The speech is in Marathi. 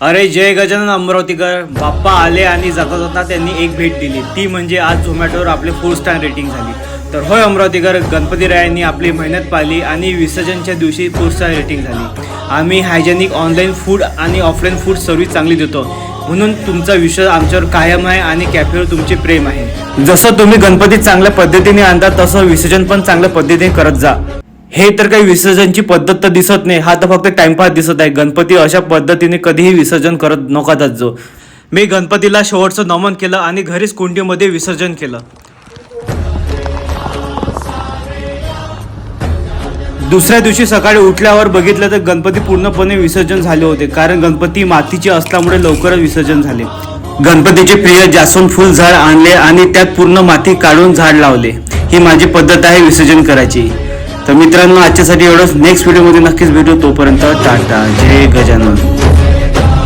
अरे जय गजानन अमरावतीकर बाप्पा आले आणि जाता जाता त्यांनी एक भेट दिली, ती म्हणजे आज झोमॅटोवर आपले 4 स्टार रेटिंग झाली. तर होय अमरावतीकर, गणपतीरायांनी आपली मेहनत पाहिली आणि विसर्जनच्या दिवशी 4 स्टार रेटिंग झाली. आम्ही हायजेनिक ऑनलाईन फूड आणि ऑफलाईन फूड सर्व्हिस चांगली देतो, म्हणून तुमचा विश्वास आमच्यावर कायम आहे आणि कॅफेवर तुमचे प्रेम आहे. जसं तुम्ही गणपती चांगल्या पद्धतीने आणता तसं विसर्जन पण चांगल्या पद्धतीने करत जा. हे तर काही विसर्जनची पद्धत तर दिसत नाही, हा तर फक्त टाइमपास दिसत आहे. गणपती अशा पद्धतीने कधीही विसर्जन करत नका जात जो. मी गणपतीला शेवटचं नमन केलं आणि घरीच कुंडीमध्ये विसर्जन केलं. दुसऱ्या दिवशी सकाळी उठल्यावर बघितलं तर गणपती पूर्णपणे विसर्जन झाले होते, कारण गणपती मातीचे असल्यामुळे लवकरच विसर्जन झाले. गणपतीचे प्रिय जास्वंद फुल झाड आणले आणि त्यात पूर्ण माती काढून झाड लावले. ही माझी पद्धत आहे विसर्जन करायची. तर मित्रांनो, आजच्यासाठी एवढंच. नेक्स्ट व्हिडिओमध्ये नक्कीच भेटू. तोपर्यंत टाटा, जय गजानन.